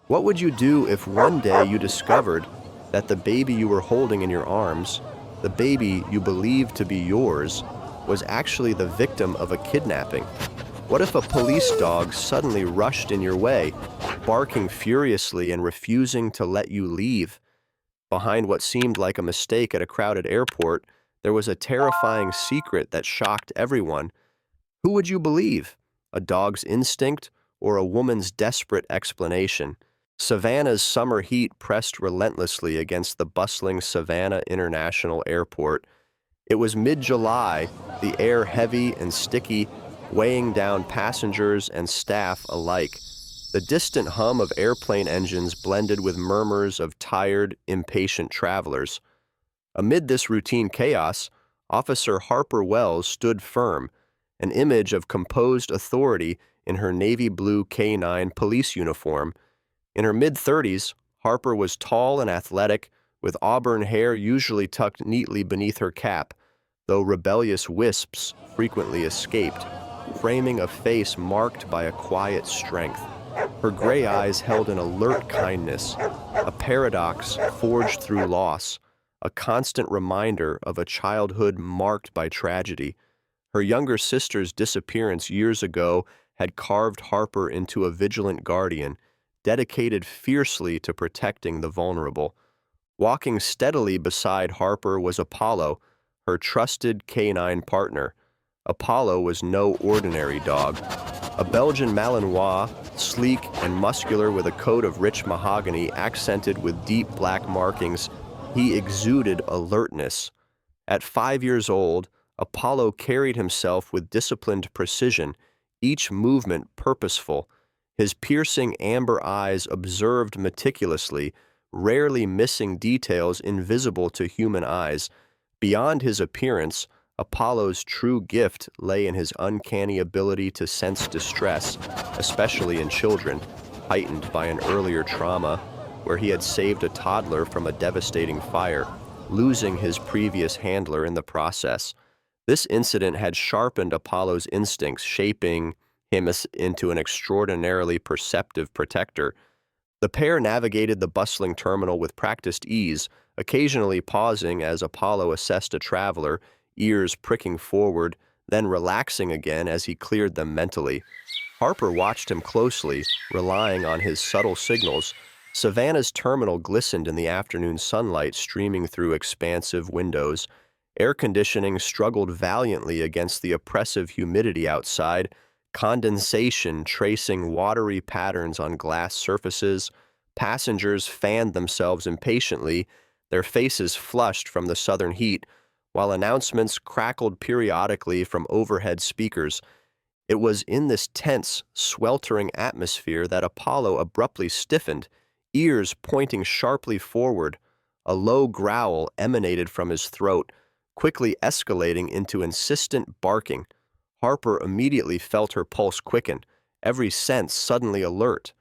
What would you do if one day you discovered that the baby you were holding in your arms, the baby you believed to be yours, was actually the victim of a kidnapping? What if a police dog suddenly rushed in your way, barking furiously and refusing to let you leave? Behind what seemed like a mistake at a crowded airport, there was a terrifying secret that shocked everyone. Who would you believe? A dog's instinct or a woman's desperate explanation? Savannah's summer heat pressed relentlessly against the bustling Savannah International Airport. It was mid-July, the air heavy and sticky, weighing down passengers and staff alike. The distant hum of airplane engines blended with murmurs of tired, impatient travelers. Amid this routine chaos, Officer Harper Wells stood firm, an image of composed authority in her navy blue K-9 police uniform. In her mid-30s, Harper was tall and athletic, with auburn hair usually tucked neatly beneath her cap, though rebellious wisps frequently escaped, framing a face marked by a quiet strength. Her gray eyes held an alert kindness, a paradox forged through loss, a constant reminder of a childhood marked by tragedy. Her younger sister's disappearance years ago had carved Harper into a vigilant guardian, dedicated fiercely to protecting the vulnerable. Walking steadily beside Harper was Apollo, her trusted canine partner. Apollo was no ordinary dog. A Belgian Malinois, sleek and muscular with a coat of rich mahogany accented with deep black markings, he exuded alertness. At 5 years old, Apollo carried himself with disciplined precision, each movement purposeful. His piercing amber eyes observed meticulously, rarely missing details invisible to human eyes. Beyond his appearance, Apollo's true gift lay in his uncanny ability to sense distress, especially in children, heightened by an earlier trauma where he had saved a toddler from a devastating fire, losing his previous handler in the process. This incident had sharpened Apollo's instincts, shaping him into an extraordinarily perceptive protector. The pair navigated the bustling terminal with practiced ease, occasionally pausing as Apollo assessed a traveler, ears pricking forward, then relaxing again as he cleared them mentally. Harper watched him closely, relying on his subtle signals. Savannah's terminal glistened in the afternoon sunlight streaming through expansive windows. Air conditioning struggled valiantly against the oppressive humidity outside, condensation tracing watery patterns on glass surfaces. Passengers fanned themselves impatiently, their faces flushed from the southern heat, while announcements crackled periodically from overhead speakers. It was in this tense, sweltering atmosphere that Apollo abruptly stiffened, ears pointing sharply forward. A low growl emanated from his throat, quickly escalating into insistent barking. Harper immediately felt her pulse quicken, every sense suddenly alert.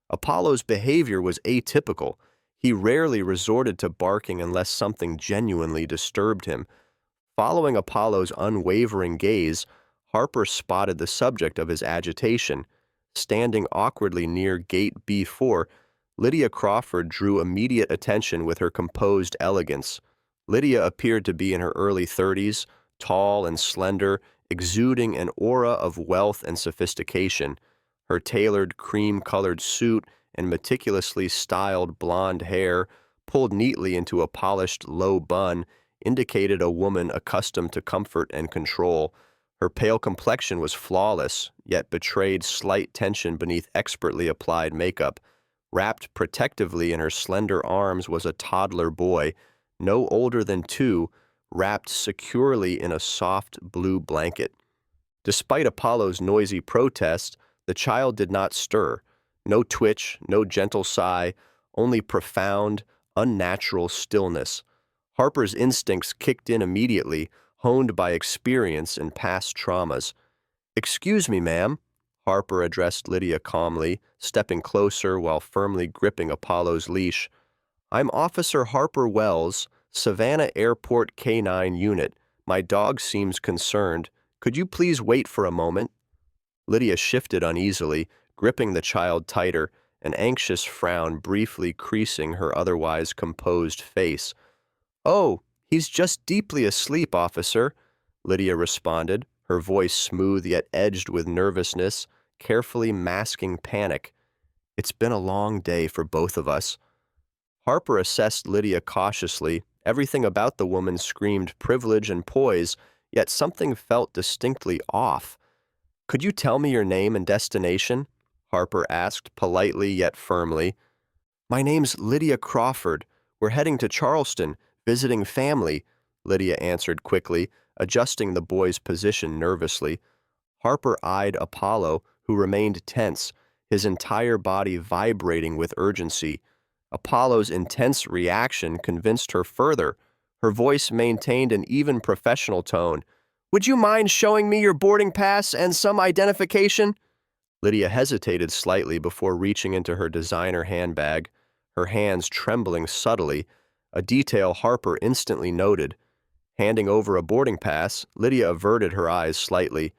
Apollo's behavior was atypical. He rarely resorted to barking unless something genuinely disturbed him. Following Apollo's unwavering gaze, Harper spotted the subject of his agitation. Standing awkwardly near gate B4, Lydia Crawford drew immediate attention with her composed elegance. Lydia appeared to be in her early 30s, tall and slender, exuding an aura of wealth and sophistication. Her tailored cream-colored suit and meticulously styled blonde hair, pulled neatly into a polished low bun, indicated a woman accustomed to comfort and control. Her pale complexion was flawless, yet betrayed slight tension beneath expertly applied makeup. Wrapped protectively in her slender arms was a toddler boy, no older than 2, wrapped securely in a soft blue blanket. Despite Apollo's noisy protest, the child did not stir. No twitch, no gentle sigh, only profound, unnatural stillness. Harper's instincts kicked in immediately, honed by experience and past traumas. "Excuse me, ma'am," Harper addressed Lydia calmly, stepping closer while firmly gripping Apollo's leash. "I'm Officer Harper Wells, Savannah Airport K-9 unit. My dog seems concerned. Could you please wait for a moment?" Lydia shifted uneasily, gripping the child tighter, an anxious frown briefly creasing her otherwise composed face. "Oh, he's just deeply asleep, officer," Lydia responded, her voice smooth yet edged with nervousness, carefully masking panic. "It's been a long day for both of us." Harper assessed Lydia cautiously. Everything about the woman screamed privilege and poise, yet something felt distinctly off. "Could you tell me your name and destination?" Harper asked, politely yet firmly. "My name's Lydia Crawford. We're heading to Charleston, visiting family," Lydia answered quickly, adjusting the boy's position nervously. Harper eyed Apollo, who remained tense, his entire body vibrating with urgency. Apollo's intense reaction convinced her further. Her voice maintained an even professional tone. "Would you mind showing me your boarding pass and some identification?" Lydia hesitated slightly before reaching into her designer handbag, her hands trembling subtly, a detail Harper instantly noted. Handing over a boarding pass, Lydia averted her eyes slightly.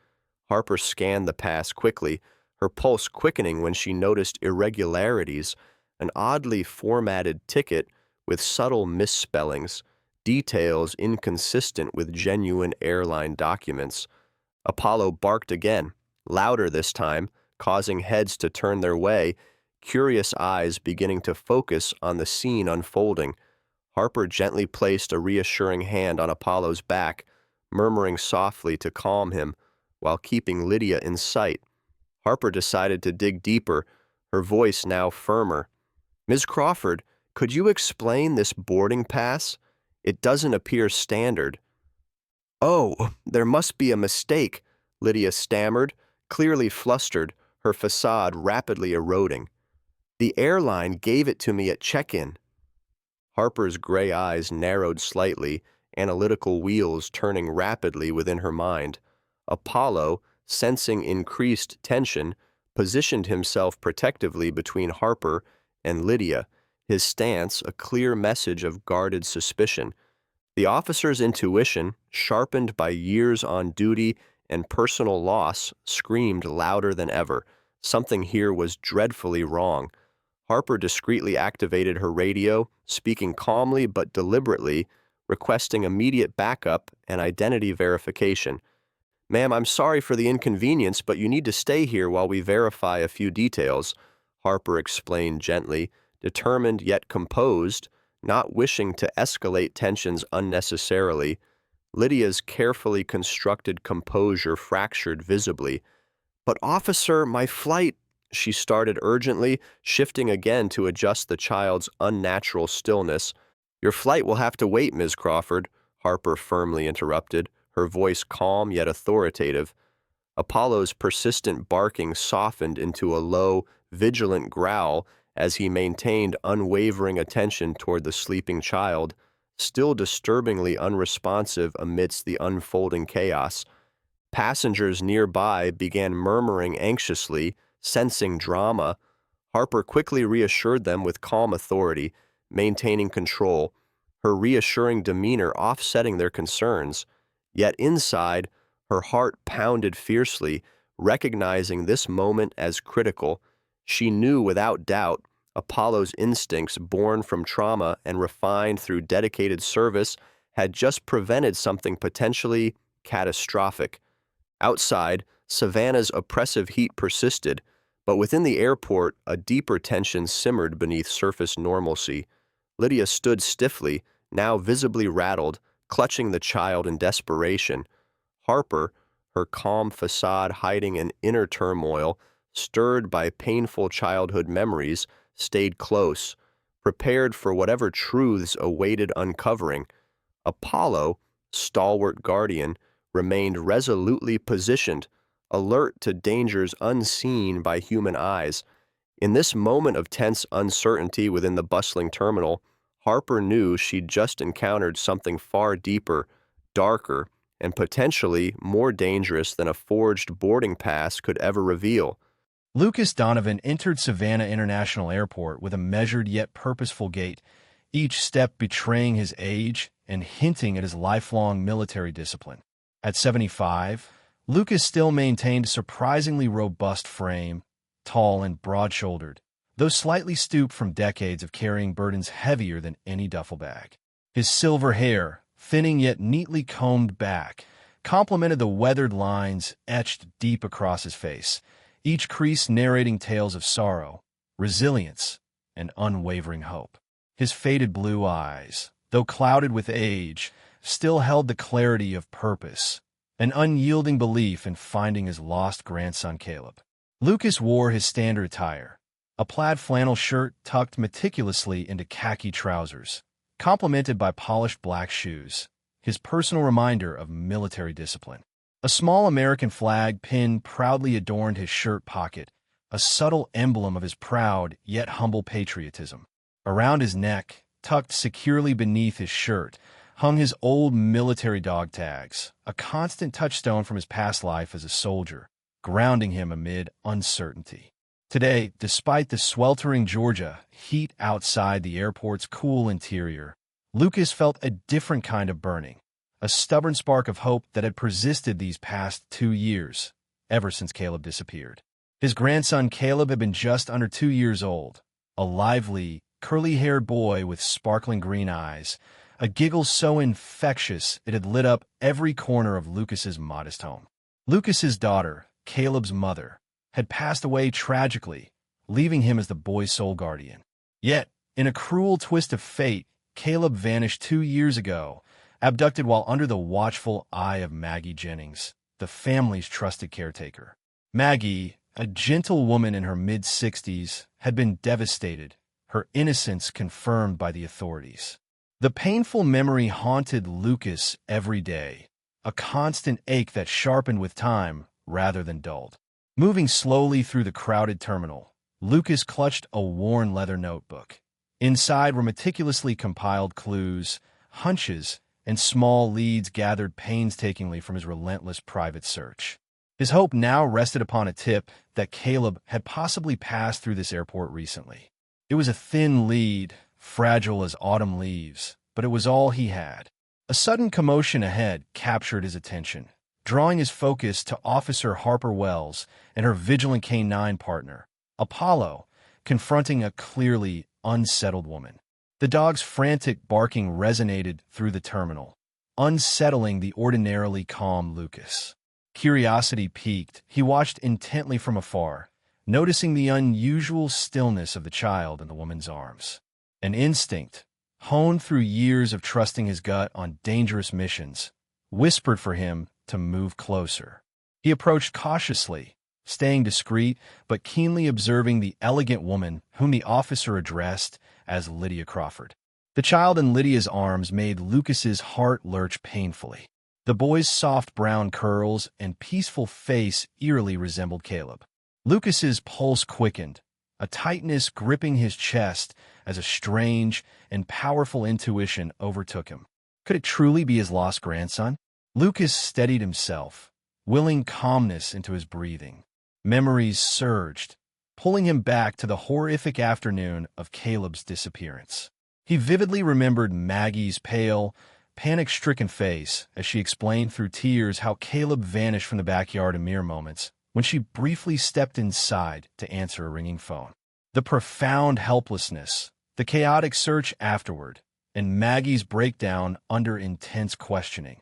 Harper scanned the pass quickly, her pulse quickening when she noticed irregularities, an oddly formatted ticket with subtle misspellings, details inconsistent with genuine airline documents. Apollo barked again, louder this time, causing heads to turn their way, curious eyes beginning to focus on the scene unfolding. Harper gently placed a reassuring hand on Apollo's back, murmuring softly to calm him, while keeping Lydia in sight. Harper decided to dig deeper, her voice now firmer. "Ms. Crawford, could you explain this boarding pass? It doesn't appear standard." "Oh, there must be a mistake," Lydia stammered, clearly flustered, her facade rapidly eroding. "The airline gave it to me at check-in." Harper's gray eyes narrowed slightly, analytical wheels turning rapidly within her mind. Apollo, sensing increased tension, positioned himself protectively between Harper and Lydia, his stance a clear message of guarded suspicion. The officer's intuition, sharpened by years on duty and personal loss, screamed louder than ever. Something here was dreadfully wrong. Harper discreetly activated her radio, speaking calmly but deliberately, requesting immediate backup and identity verification. "Ma'am, I'm sorry for the inconvenience, but you need to stay here while we verify a few details," Harper explained gently, determined yet composed, not wishing to escalate tensions unnecessarily. Lydia's carefully constructed composure fractured visibly. "But officer, my flight—" she started urgently, shifting again to adjust the child's unnatural stillness. "Your flight will have to wait, Ms. Crawford," Harper firmly interrupted, her voice calm yet authoritative. Apollo's persistent barking softened into a low, vigilant growl as he maintained unwavering attention toward the sleeping child, still disturbingly unresponsive amidst the unfolding chaos. Passengers nearby began murmuring anxiously, sensing drama. Harper quickly reassured them with calm authority, maintaining control, her reassuring demeanor offsetting their concerns. Yet inside, her heart pounded fiercely, recognizing this moment as critical. She knew without doubt Apollo's instincts, born from trauma and refined through dedicated service, had just prevented something potentially catastrophic. Outside, Savannah's oppressive heat persisted, but within the airport, a deeper tension simmered beneath surface normalcy. Lydia stood stiffly, now visibly rattled, clutching the child in desperation. Harper, her calm facade hiding an inner turmoil, stirred by painful childhood memories, stayed close, prepared for whatever truths awaited uncovering. Apollo, stalwart guardian, remained resolutely positioned, alert to dangers unseen by human eyes. In this moment of tense uncertainty within the bustling terminal, Harper knew she'd just encountered something far deeper, darker, and potentially more dangerous than a forged boarding pass could ever reveal. Lucas Donovan entered Savannah International Airport with a measured yet purposeful gait, each step betraying his age and hinting at his lifelong military discipline. At 75, Lucas still maintained a surprisingly robust frame, tall and broad-shouldered, though slightly stooped from decades of carrying burdens heavier than any duffel bag. His silver hair, thinning yet neatly combed back, complemented the weathered lines etched deep across his face, each crease narrating tales of sorrow, resilience, and unwavering hope. His faded blue eyes, though clouded with age, still held the clarity of purpose, an unyielding belief in finding his lost grandson Caleb. Lucas wore his standard attire, a plaid flannel shirt tucked meticulously into khaki trousers, complemented by polished black shoes, his personal reminder of military discipline. A small American flag pin proudly adorned his shirt pocket, a subtle emblem of his proud yet humble patriotism. Around his neck, tucked securely beneath his shirt, hung his old military dog tags, a constant touchstone from his past life as a soldier, grounding him amid uncertainty. Today, despite the sweltering Georgia heat outside the airport's cool interior, Lucas felt a different kind of burning, a stubborn spark of hope that had persisted these past 2 years, ever since Caleb disappeared. His grandson Caleb had been just under 2 years old, a lively, curly-haired boy with sparkling green eyes, a giggle so infectious it had lit up every corner of Lucas's modest home. Lucas's daughter, Caleb's mother, had passed away tragically, leaving him as the boy's sole guardian. Yet, in a cruel twist of fate, Caleb vanished 2 years ago, abducted while under the watchful eye of Maggie Jennings, the family's trusted caretaker. Maggie, a gentle woman in her mid-60s, had been devastated, her innocence confirmed by the authorities. The painful memory haunted Lucas every day, a constant ache that sharpened with time rather than dulled. Moving slowly through the crowded terminal, Lucas clutched a worn leather notebook. Inside were meticulously compiled clues, hunches, and small leads gathered painstakingly from his relentless private search. His hope now rested upon a tip that Caleb had possibly passed through this airport recently. It was a thin lead, fragile as autumn leaves, but it was all he had. A sudden commotion ahead captured his attention, drawing his focus to Officer Harper Wells and her vigilant K-9 partner, Apollo, confronting a clearly unsettled woman. The dog's frantic barking resonated through the terminal, unsettling the ordinarily calm Lucas. Curiosity piqued, he watched intently from afar, noticing the unusual stillness of the child in the woman's arms. An instinct, honed through years of trusting his gut on dangerous missions, whispered for him to move closer. He approached cautiously, staying discreet but keenly observing the elegant woman whom the officer addressed as Lydia Crawford. The child in Lydia's arms made Lucas's heart lurch painfully. The boy's soft brown curls and peaceful face eerily resembled Caleb. Lucas's pulse quickened, a tightness gripping his chest as a strange and powerful intuition overtook him. Could it truly be his lost grandson? Lucas steadied himself, willing calmness into his breathing. Memories surged, pulling him back to the horrific afternoon of Caleb's disappearance. He vividly remembered Maggie's pale, panic-stricken face as she explained through tears how Caleb vanished from the backyard in mere moments when she briefly stepped inside to answer a ringing phone. The profound helplessness, the chaotic search afterward, and Maggie's breakdown under intense questioning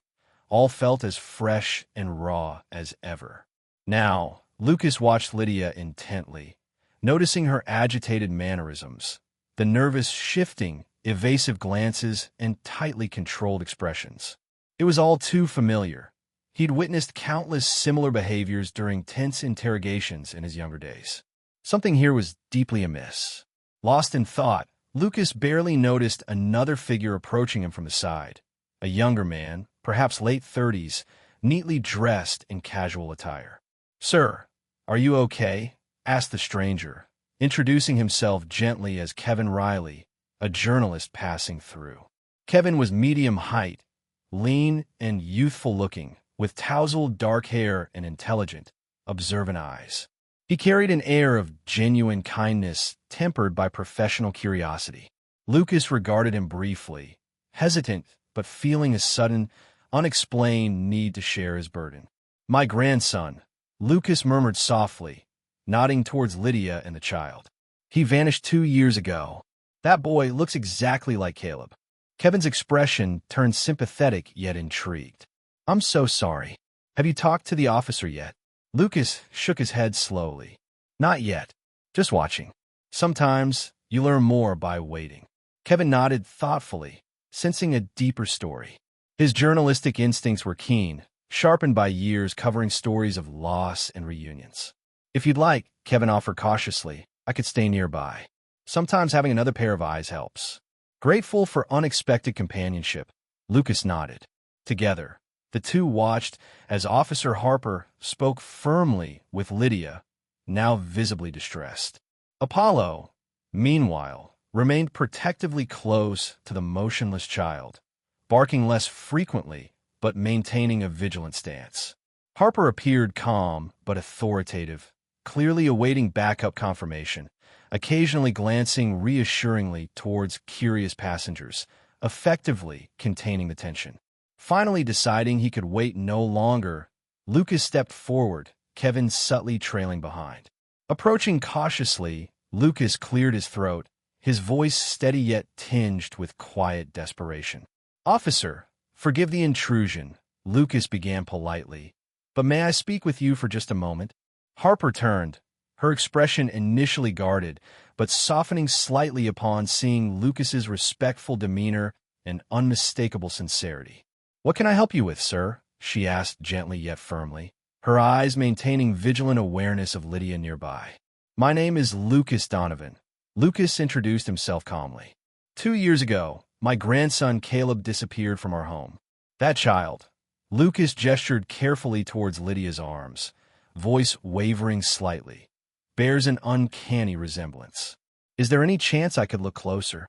all felt as fresh and raw as ever. Now, Lucas watched Lydia intently, noticing her agitated mannerisms, the nervous shifting, evasive glances, and tightly controlled expressions. It was all too familiar. He'd witnessed countless similar behaviors during tense interrogations in his younger days. Something here was deeply amiss. Lost in thought, Lucas barely noticed another figure approaching him from the side, a younger man, perhaps late 30s, neatly dressed in casual attire. "Sir, are you okay?" asked the stranger, introducing himself gently as Kevin Riley, a journalist passing through. Kevin was medium height, lean and youthful-looking, with tousled dark hair and intelligent, observant eyes. He carried an air of genuine kindness tempered by professional curiosity. Lucas regarded him briefly, hesitant but feeling a sudden, unexplained need to share his burden. "My grandson," Lucas murmured softly, nodding towards Lydia and the child. He vanished 2 years ago. That boy looks exactly like Caleb. Kevin's expression turned sympathetic yet intrigued. I'm so sorry. Have you talked to the officer yet? Lucas shook his head slowly. Not yet. Just watching. Sometimes you learn more by waiting. Kevin nodded thoughtfully, sensing a deeper story. His journalistic instincts were keen, sharpened by years covering stories of loss and reunions. If you'd like, Kevin offered cautiously, I could stay nearby. Sometimes having another pair of eyes helps. Grateful for unexpected companionship, Lucas nodded. Together, the two watched as Officer Harper spoke firmly with Lydia, now visibly distressed. Apollo, meanwhile, remained protectively close to the motionless child, barking less frequently but maintaining a vigilant stance. Harper appeared calm but authoritative, clearly awaiting backup confirmation, occasionally glancing reassuringly towards curious passengers, effectively containing the tension. Finally deciding he could wait no longer, Lucas stepped forward, Kevin subtly trailing behind. Approaching cautiously, Lucas cleared his throat, his voice steady yet tinged with quiet desperation. Officer, forgive the intrusion, Lucas began politely, but may I speak with you for just a moment? Harper turned, her expression initially guarded, but softening slightly upon seeing Lucas's respectful demeanor and unmistakable sincerity. What can I help you with, sir? She asked gently yet firmly, her eyes maintaining vigilant awareness of Lydia nearby. My name is Lucas Donovan. Lucas introduced himself calmly. 2 years ago, my grandson Caleb disappeared from our home. That child. Lucas gestured carefully towards Lydia's arms, voice wavering slightly, bears an uncanny resemblance. Is there any chance I could look closer?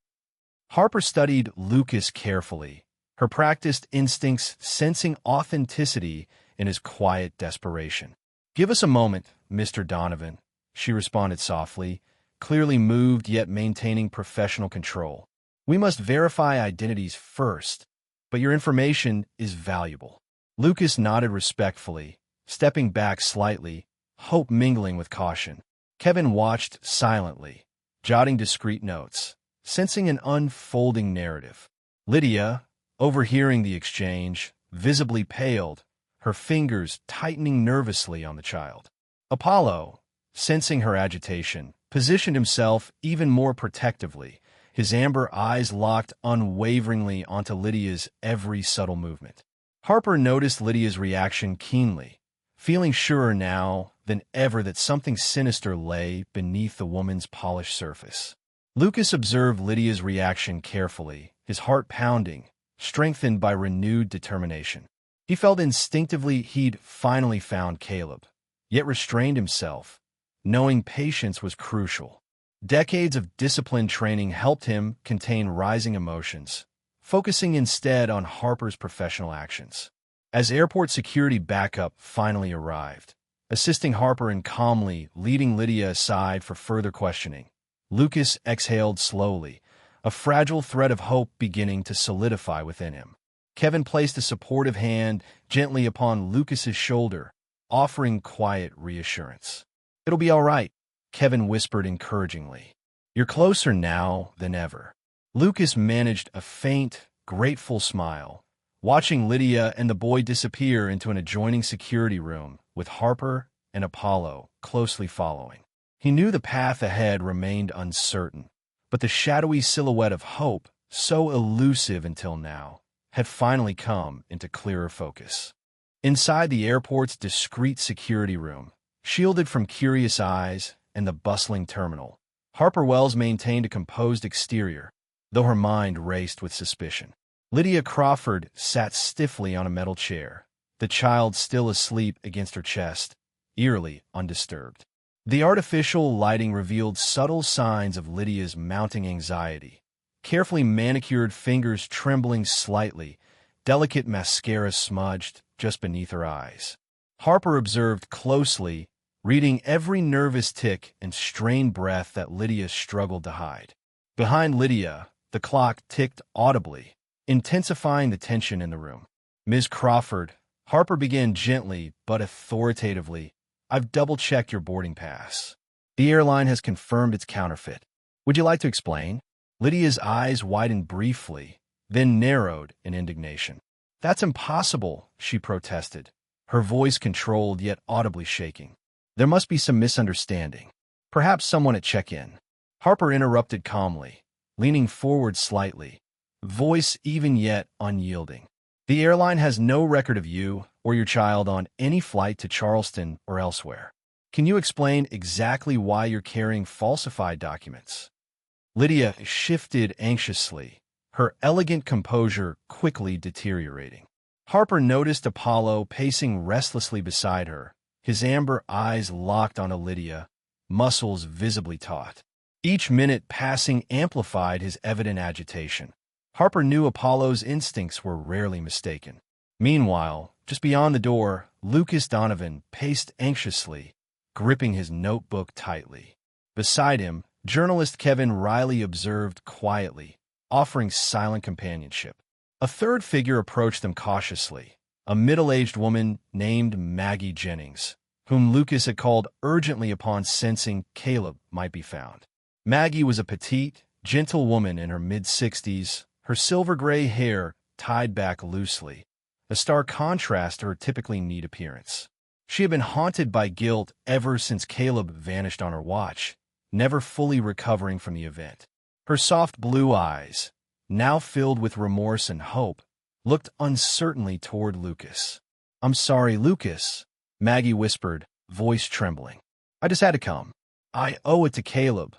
Harper studied Lucas carefully, her practiced instincts sensing authenticity in his quiet desperation. Give us a moment, Mr. Donovan, she responded softly, clearly moved yet maintaining professional control. We must verify identities first, but your information is valuable. Lucas nodded respectfully, stepping back slightly, hope mingling with caution. Kevin watched silently, jotting discreet notes, sensing an unfolding narrative. Lydia, overhearing the exchange, visibly paled, her fingers tightening nervously on the child. Apollo, sensing her agitation, positioned himself even more protectively, his amber eyes locked unwaveringly onto Lydia's every subtle movement. Harper noticed Lydia's reaction keenly, feeling surer now than ever that something sinister lay beneath the woman's polished surface. Lucas observed Lydia's reaction carefully, his heart pounding, strengthened by renewed determination. He felt instinctively he'd finally found Caleb, yet restrained himself, knowing patience was crucial. Decades of disciplined training helped him contain rising emotions, focusing instead on Harper's professional actions. As airport security backup finally arrived, assisting Harper in calmly leading Lydia aside for further questioning, Lucas exhaled slowly, a fragile thread of hope beginning to solidify within him. Kevin placed a supportive hand gently upon Lucas's shoulder, offering quiet reassurance. It'll be all right, Kevin whispered encouragingly. You're closer now than ever. Lucas managed a faint, grateful smile, watching Lydia and the boy disappear into an adjoining security room with Harper and Apollo closely following. He knew the path ahead remained uncertain, but the shadowy silhouette of hope, so elusive until now, had finally come into clearer focus. Inside the airport's discreet security room, shielded from curious eyes and the bustling terminal, Harper Wells maintained a composed exterior, though her mind raced with suspicion. Lydia Crawford sat stiffly on a metal chair, the child still asleep against her chest, eerily undisturbed. The artificial lighting revealed subtle signs of Lydia's mounting anxiety, carefully manicured fingers trembling slightly, delicate mascara smudged just beneath her eyes. Harper observed closely, reading every nervous tick and strained breath that Lydia struggled to hide. Behind Lydia, the clock ticked audibly, intensifying the tension in the room. Ms. Crawford, Harper began gently but authoritatively, I've double-checked your boarding pass. The airline has confirmed it's counterfeit. Would you like to explain? Lydia's eyes widened briefly, then narrowed in indignation. That's impossible, she protested, her voice controlled yet audibly shaking. There must be some misunderstanding. Perhaps someone at check-in. Harper interrupted calmly, leaning forward slightly, voice even yet unyielding. The airline has no record of you or your child on any flight to Charleston or elsewhere. Can you explain exactly why you're carrying falsified documents? Lydia shifted anxiously, her elegant composure quickly deteriorating. Harper noticed Apollo pacing restlessly beside her, his amber eyes locked onto Lydia, muscles visibly taut. Each minute passing amplified his evident agitation. Harper knew Apollo's instincts were rarely mistaken. Meanwhile, just beyond the door, Lucas Donovan paced anxiously, gripping his notebook tightly. Beside him, journalist Kevin Riley observed quietly, offering silent companionship. A third figure approached them cautiously, a middle-aged woman named Maggie Jennings, whom Lucas had called urgently upon sensing Caleb might be found. Maggie was a petite, gentle woman in her mid-60s, her silver-gray hair tied back loosely, a stark contrast to her typically neat appearance. She had been haunted by guilt ever since Caleb vanished on her watch, never fully recovering from the event. Her soft blue eyes, now filled with remorse and hope, looked uncertainly toward Lucas. "I'm sorry, Lucas," Maggie whispered, voice trembling. "I just had to come. I owe it to Caleb,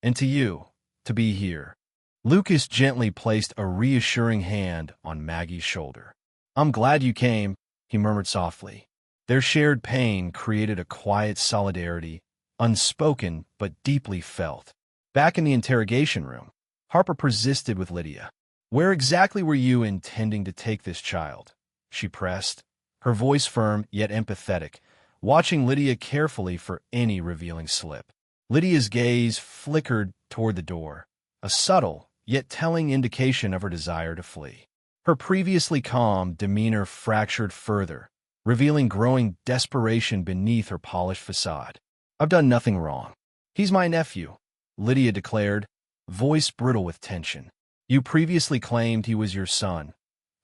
and to you, to be here." Lucas gently placed a reassuring hand on Maggie's shoulder. "I'm glad you came," he murmured softly. Their shared pain created a quiet solidarity, unspoken but deeply felt. Back in the interrogation room, Harper persisted with Lydia. "Where exactly were you intending to take this child?" she pressed, her voice firm yet empathetic, watching Lydia carefully for any revealing slip. Lydia's gaze flickered toward the door, a subtle yet telling indication of her desire to flee. Her previously calm demeanor fractured further, revealing growing desperation beneath her polished facade. "I've done nothing wrong. He's my nephew," Lydia declared, voice brittle with tension. "You previously claimed he was your son."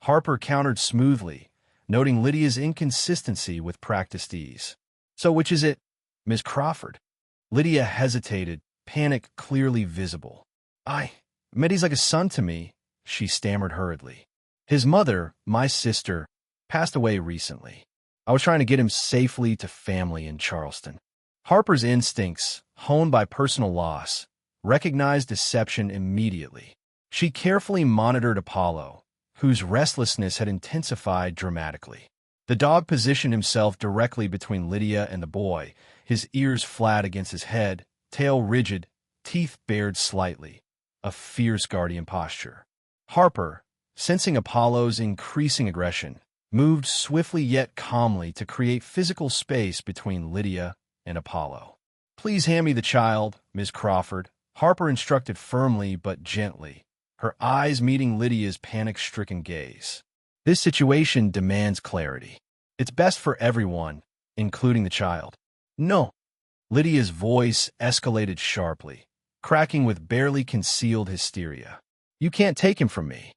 Harper countered smoothly, noting Lydia's inconsistency with practiced ease. "So which is it, Miss Crawford?" Lydia hesitated, panic clearly visible. Meddy's like a son to me," she stammered hurriedly. "His mother, my sister, passed away recently. I was trying to get him safely to family in Charleston." Harper's instincts, honed by personal loss, recognized deception immediately. She carefully monitored Apollo, whose restlessness had intensified dramatically. The dog positioned himself directly between Lydia and the boy, his ears flat against his head, tail rigid, teeth bared slightly, a fierce guardian posture. Harper, sensing Apollo's increasing aggression, moved swiftly yet calmly to create physical space between Lydia and Apollo. "Please hand me the child, Miss Crawford," Harper instructed firmly but gently, her eyes meeting Lydia's panic-stricken gaze. "This situation demands clarity. It's best for everyone, including the child." "No." Lydia's voice escalated sharply, cracking with barely concealed hysteria. "You can't take him from me."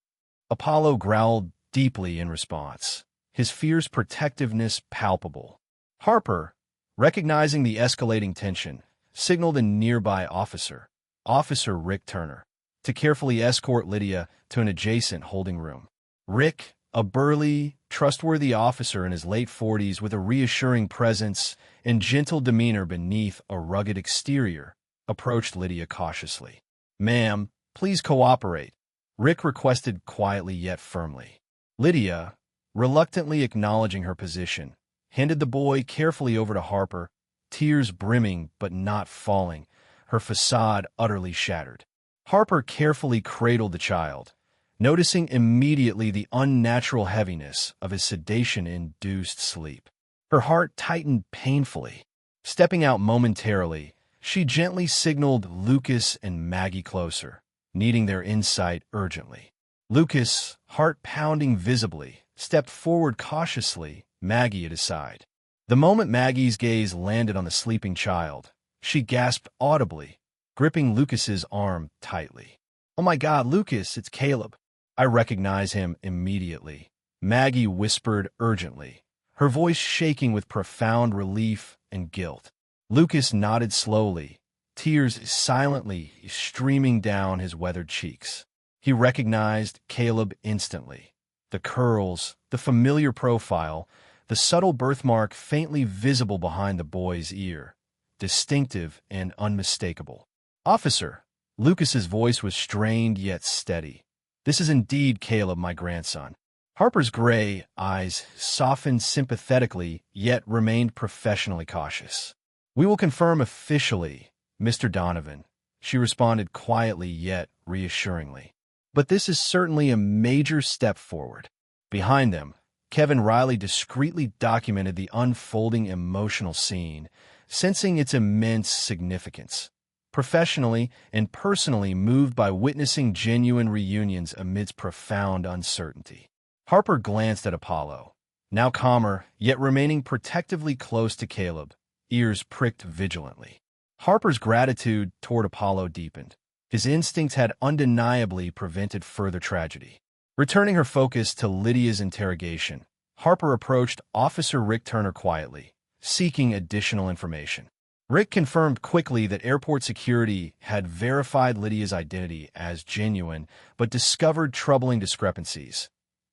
Apollo growled deeply in response, his fierce protectiveness palpable. Harper, recognizing the escalating tension, signaled a nearby officer, Officer Rick Turner, to carefully escort Lydia to an adjacent holding room. Rick, a burly, trustworthy officer in his late 40s with a reassuring presence and gentle demeanor beneath a rugged exterior, approached Lydia cautiously. "Ma'am, please cooperate," Rick requested quietly yet firmly. Lydia, reluctantly acknowledging her position, handed the boy carefully over to Harper, tears brimming but not falling, her facade utterly shattered. Harper carefully cradled the child, noticing immediately the unnatural heaviness of his sedation-induced sleep. Her heart tightened painfully. Stepping out momentarily, she gently signaled Lucas and Maggie closer, needing their insight urgently. Lucas, heart pounding visibly, stepped forward cautiously, Maggie at his side. The moment Maggie's gaze landed on the sleeping child, She gasped audibly, gripping Lucas's arm tightly. "Oh my God, Lucas, it's Caleb." "I recognize him immediately," Maggie whispered urgently, her voice shaking with profound relief and guilt. Lucas nodded slowly, tears silently streaming down his weathered cheeks. He recognized Caleb instantly. The curls, the familiar profile, the subtle birthmark faintly visible behind the boy's ear. Distinctive and unmistakable. "Officer," Lucas's voice was strained yet steady. "This is indeed Caleb, my grandson." Harper's gray eyes softened sympathetically yet remained professionally cautious. "We will confirm officially, Mr. Donovan," she responded quietly yet reassuringly. "But this is certainly a major step forward." Behind them, Kevin Riley discreetly documented the unfolding emotional scene, sensing its immense significance. Professionally and personally moved by witnessing genuine reunions amidst profound uncertainty. Harper glanced at Apollo, now calmer, yet remaining protectively close to Caleb, ears pricked vigilantly. Harper's gratitude toward Apollo deepened. His instincts had undeniably prevented further tragedy. Returning her focus to Lydia's interrogation, Harper approached Officer Rick Turner quietly, seeking additional information. Rick confirmed quickly that airport security had verified Lydia's identity as genuine, but discovered troubling discrepancies.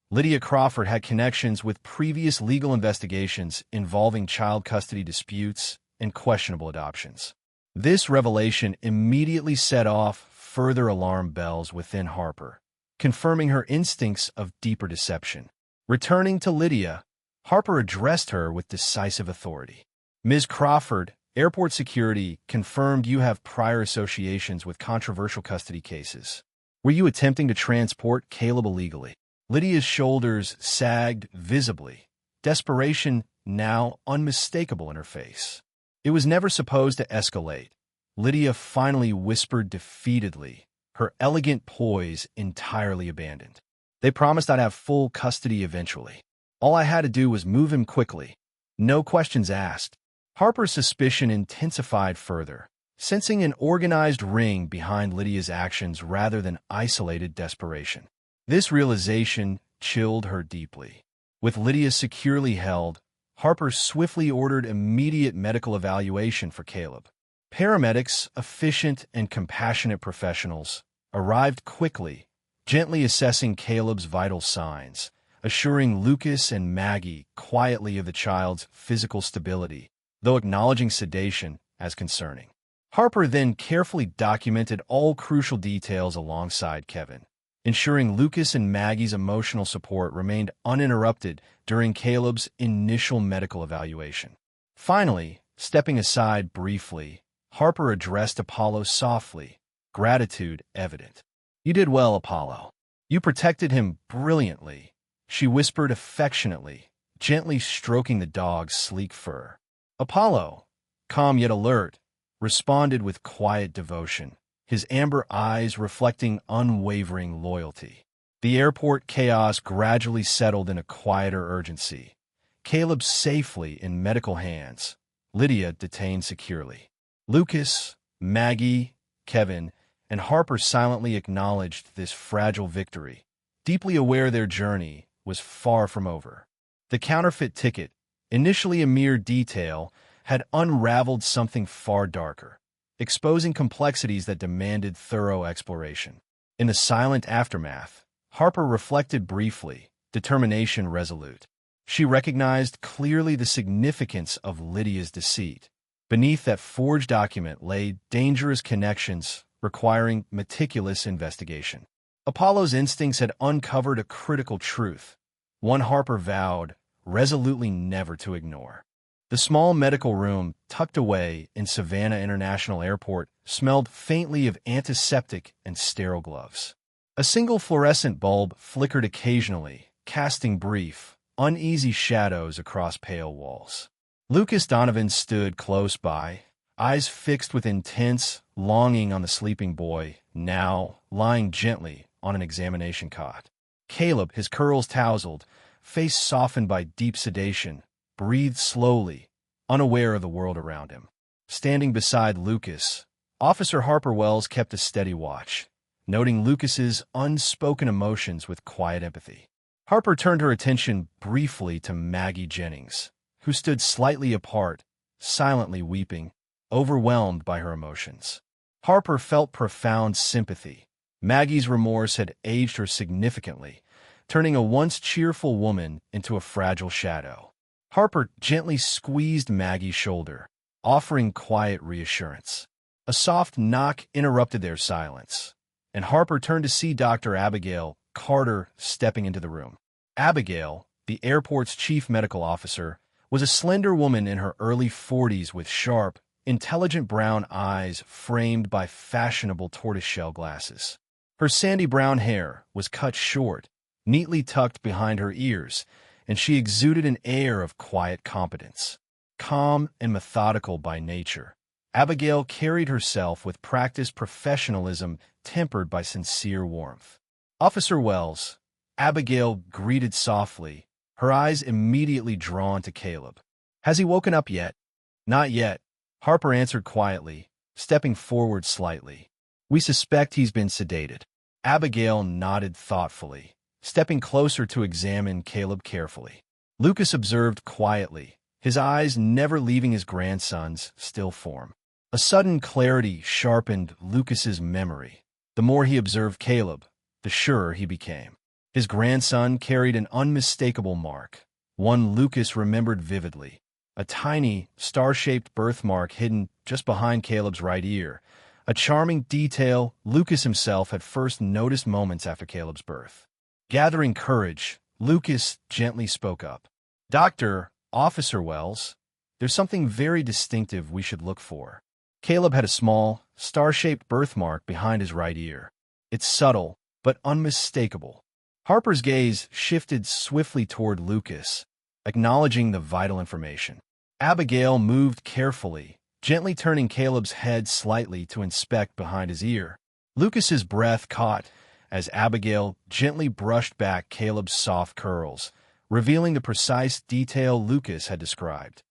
Lydia Crawford had connections with previous legal investigations involving child custody disputes and questionable adoptions. This revelation immediately set off further alarm bells within Harper, confirming her instincts of deeper deception. Returning to Lydia, Harper addressed her with decisive authority. "Ms. Crawford, airport security confirmed you have prior associations with controversial custody cases. Were you attempting to transport Caleb illegally?" Lydia's shoulders sagged visibly, desperation now unmistakable in her face. "It was never supposed to escalate," Lydia finally whispered defeatedly, her elegant poise entirely abandoned. "They promised I'd have full custody eventually. All I had to do was move him quickly. No questions asked." Harper's suspicion intensified further, sensing an organized ring behind Lydia's actions rather than isolated desperation. This realization chilled her deeply. With Lydia securely held, Harper swiftly ordered immediate medical evaluation for Caleb. Paramedics, efficient and compassionate professionals, arrived quickly, gently assessing Caleb's vital signs, assuring Lucas and Maggie quietly of the child's physical stability, though acknowledging sedation as concerning. Harper then carefully documented all crucial details alongside Kevin, ensuring Lucas and Maggie's emotional support remained uninterrupted during Caleb's initial medical evaluation. Finally, stepping aside briefly, Harper addressed Apollo softly, gratitude evident. "You did well, Apollo. You protected him brilliantly," she whispered affectionately, gently stroking the dog's sleek fur. Apollo, calm yet alert, responded with quiet devotion, his amber eyes reflecting unwavering loyalty. The airport chaos gradually settled in a quieter urgency. Caleb safely in medical hands, Lydia detained securely. Lucas, Maggie, Kevin, and Harper silently acknowledged this fragile victory, deeply aware their journey was far from over. The counterfeit ticket, initially a mere detail, had unraveled something far darker, exposing complexities that demanded thorough exploration. In the silent aftermath, Harper reflected briefly, determination resolute. She recognized clearly the significance of Lydia's deceit. Beneath that forged document lay dangerous connections requiring meticulous investigation. Apollo's instincts had uncovered a critical truth, one Harper vowed resolutely never to ignore. The small medical room, tucked away in Savannah International Airport, smelled faintly of antiseptic and sterile gloves. A single fluorescent bulb flickered occasionally, casting brief, uneasy shadows across pale walls. Lucas Donovan stood close by, eyes fixed with intense longing on the sleeping boy, now lying gently on an examination cot. Caleb, his curls tousled, face softened by deep sedation, breathed slowly, unaware of the world around him. standing beside Lucas, Officer Harper Wells kept a steady watch, noting Lucas's unspoken emotions with quiet empathy. Harper turned her attention briefly to Maggie Jennings, who stood slightly apart, silently weeping, overwhelmed by her emotions. Harper felt profound sympathy. Maggie's remorse had aged her significantly, turning a once cheerful woman into a fragile shadow. Harper gently squeezed Maggie's shoulder, offering quiet reassurance. A soft knock interrupted their silence, and Harper turned to see Dr. Abigail Carter stepping into the room. Abigail, the airport's chief medical officer, was a slender woman in her early 40s with sharp, intelligent brown eyes framed by fashionable tortoiseshell glasses. Her sandy brown hair was cut short, neatly tucked behind her ears, and she exuded an air of quiet competence. Calm and methodical by nature, Abigail carried herself with practiced professionalism tempered by sincere warmth. "Officer Wells," Abigail greeted softly, her eyes immediately drawn to Caleb. "Has he woken up yet?" "Not yet," Harper answered quietly, stepping forward slightly. "We suspect he's been sedated." Abigail nodded thoughtfully, stepping closer to examine Caleb carefully. Lucas observed quietly, his eyes never leaving his grandson's still form. A sudden clarity sharpened Lucas's memory. The more he observed Caleb, the surer he became. His grandson carried an unmistakable mark, one Lucas remembered vividly, a tiny, star-shaped birthmark hidden just behind Caleb's right ear, a charming detail Lucas himself had first noticed moments after Caleb's birth. Gathering courage, Lucas gently spoke up. "Officer Wells, there's something very distinctive we should look for." Caleb had a small, star-shaped birthmark behind his right ear. It's subtle, but unmistakable. Harper's gaze shifted swiftly toward Lucas, acknowledging the vital information. Abigail moved carefully, gently turning Caleb's head slightly to inspect behind his ear. Lucas's breath caught as Abigail gently brushed back Caleb's soft curls, revealing the precise detail Lucas had described.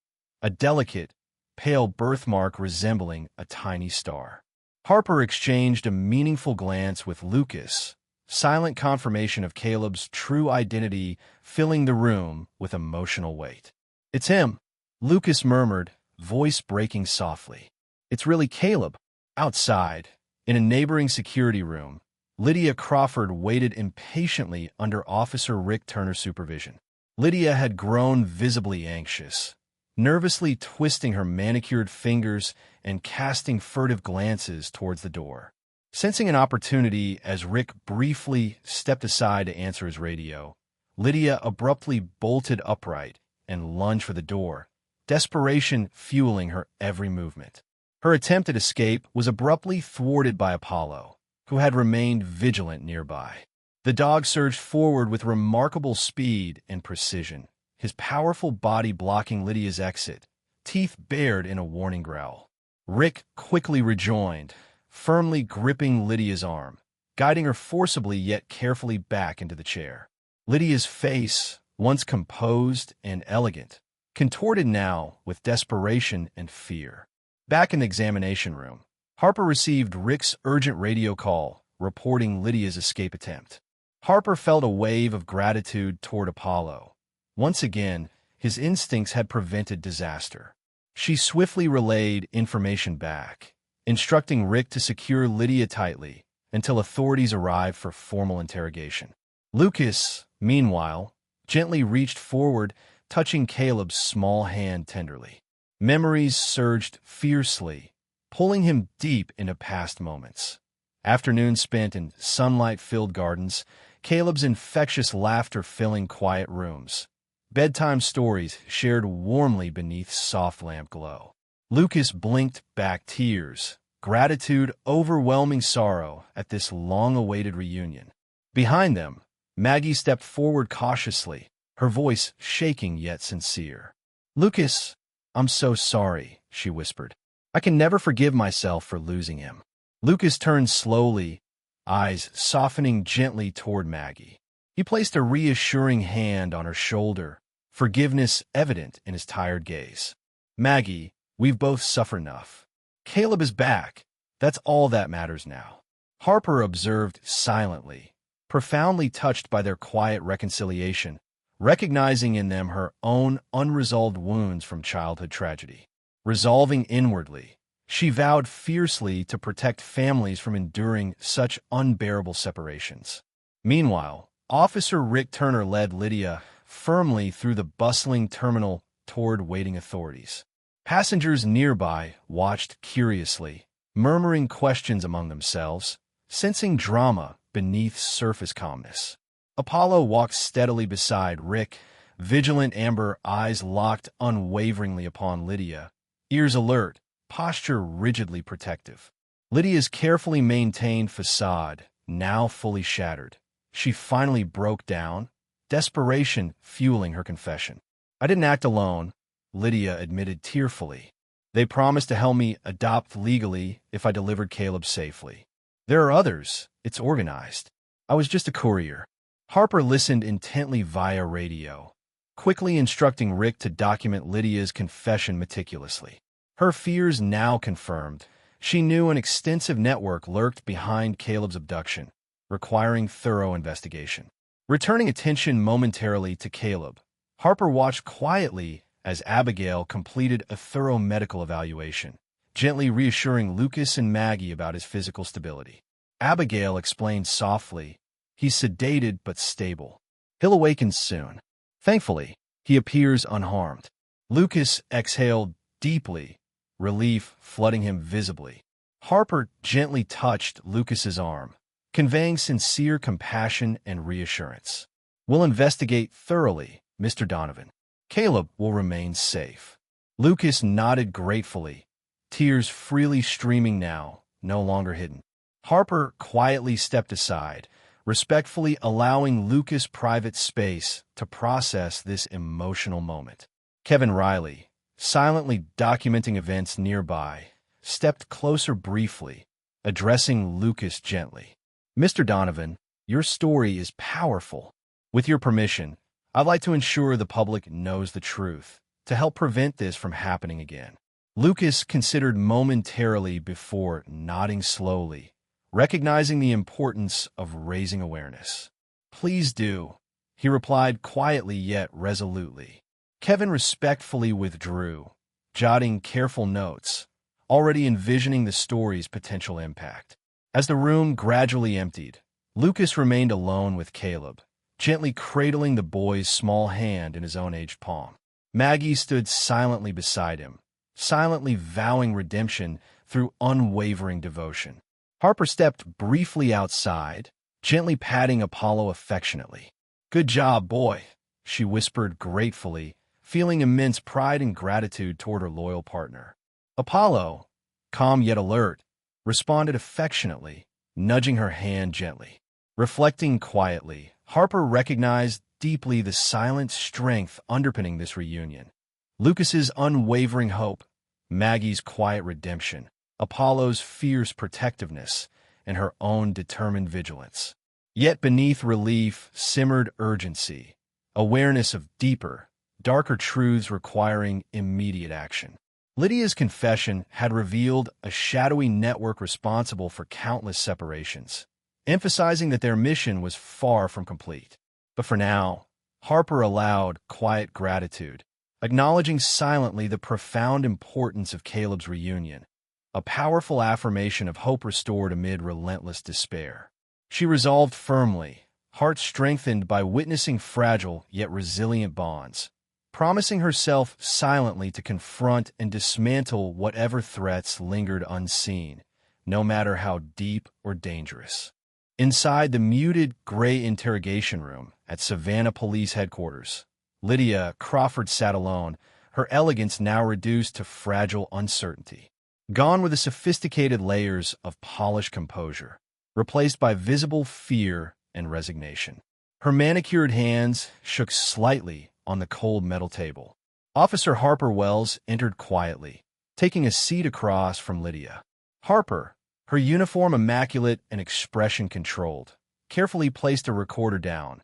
A delicate, pale birthmark resembling a tiny star. Harper exchanged a meaningful glance with Lucas, silent confirmation of Caleb's true identity filling the room with emotional weight. "It's him," Lucas murmured, voice breaking softly. "It's really Caleb." Outside, in a neighboring security room, Lydia Crawford waited impatiently under Officer Rick Turner's supervision. Lydia had grown visibly anxious, nervously twisting her manicured fingers and casting furtive glances towards the door. Sensing an opportunity as Rick briefly stepped aside to answer his radio, Lydia abruptly bolted upright and lunged for the door, desperation fueling her every movement. Her attempt at escape was abruptly thwarted by Apollo, who had remained vigilant nearby. The dog surged forward with remarkable speed and precision, his powerful body blocking Lydia's exit, teeth bared in a warning growl. Rick quickly rejoined, firmly gripping Lydia's arm, guiding her forcibly yet carefully back into the chair. Lydia's face, once composed and elegant, contorted now with desperation and fear. Back in the examination room, Harper received Rick's urgent radio call, reporting Lydia's escape attempt. Harper felt a wave of gratitude toward Apollo. Once again, his instincts had prevented disaster. She swiftly relayed information back, instructing Rick to secure Lydia tightly until authorities arrived for formal interrogation. Lucas, meanwhile, gently reached forward, touching Caleb's small hand tenderly. Memories surged fiercely, pulling him deep into past moments. Afternoons spent in sunlight-filled gardens, Caleb's infectious laughter filling quiet rooms, bedtime stories shared warmly beneath soft lamp glow. Lucas blinked back tears, gratitude overwhelming sorrow at this long-awaited reunion. Behind them, Maggie stepped forward cautiously, her voice shaking yet sincere. "Lucas, I'm so sorry," she whispered. "I can never forgive myself for losing him." Lucas turned slowly, eyes softening gently toward Maggie. He placed a reassuring hand on her shoulder, forgiveness evident in his tired gaze. Maggie, We've both suffered enough. Caleb is back. That's all that matters now. Harper observed silently, profoundly touched by their quiet reconciliation, recognizing in them her own unresolved wounds from childhood tragedy. Resolving inwardly, she vowed fiercely to protect families from enduring such unbearable separations. Meanwhile, Officer Rick Turner led Lydia firmly through the bustling terminal toward waiting authorities. Passengers nearby watched curiously, murmuring questions among themselves, sensing drama beneath surface calmness. Apollo walked steadily beside Rick, vigilant amber eyes locked unwaveringly upon Lydia, ears alert, posture rigidly protective. Lydia's carefully maintained facade now fully shattered. She finally broke down, desperation fueling her confession. "I didn't act alone," Lydia admitted tearfully. "They promised to help me adopt legally if I delivered Caleb safely. There are others. It's organized. I was just a courier." Harper listened intently via radio, quickly instructing Rick to document Lydia's confession meticulously. Her fears now confirmed. She knew an extensive network lurked behind Caleb's abduction, requiring thorough investigation. Returning attention momentarily to Caleb, Harper watched quietly as Abigail completed a thorough medical evaluation, gently reassuring Lucas and Maggie about his physical stability. Abigail explained softly, "He's sedated but stable. He'll awaken soon. Thankfully, he appears unharmed." Lucas exhaled deeply, relief flooding him visibly. Harper gently touched Lucas's arm, conveying sincere compassion and reassurance. "We'll investigate thoroughly, Mr. Donovan. Caleb will remain safe." Lucas nodded gratefully, tears freely streaming now, no longer hidden. Harper quietly stepped aside, respectfully allowing Lucas private space to process this emotional moment. Kevin Riley, silently documenting events nearby, stepped closer briefly, addressing Lucas gently. "Mr. Donovan, your story is powerful. With your permission, I'd like to ensure the public knows the truth, to help prevent this from happening again." Lucas considered momentarily before nodding slowly, recognizing the importance of raising awareness. "Please do," he replied quietly yet resolutely. Kevin respectfully withdrew, jotting careful notes, already envisioning the story's potential impact. As the room gradually emptied, Lucas remained alone with Caleb, gently cradling the boy's small hand in his own aged palm. Maggie stood silently beside him, silently vowing redemption through unwavering devotion. Harper stepped briefly outside, gently patting Apollo affectionately. "Good job, boy," she whispered gratefully, feeling immense pride and gratitude toward her loyal partner. Apollo, calm yet alert, responded affectionately, nudging her hand gently. Reflecting quietly, Harper recognized deeply the silent strength underpinning this reunion. Lucas's unwavering hope, Maggie's quiet redemption, Apollo's fierce protectiveness, and her own determined vigilance. Yet beneath relief simmered urgency, awareness of deeper, darker truths requiring immediate action. Lydia's confession had revealed a shadowy network responsible for countless separations, emphasizing that their mission was far from complete. But for now, Harper allowed quiet gratitude, acknowledging silently the profound importance of Caleb's reunion, a powerful affirmation of hope restored amid relentless despair. She resolved firmly, heart strengthened by witnessing fragile yet resilient bonds, promising herself silently to confront and dismantle whatever threats lingered unseen, no matter how deep or dangerous. Inside the muted gray interrogation room at Savannah Police Headquarters, Lydia Crawford sat alone, her elegance now reduced to fragile uncertainty. Gone were the sophisticated layers of polished composure, replaced by visible fear and resignation. Her manicured hands shook slightly on the cold metal table. Officer Harper Wells entered quietly, taking a seat across from Lydia. Harper, her uniform immaculate and expression controlled, carefully placed a recorder down,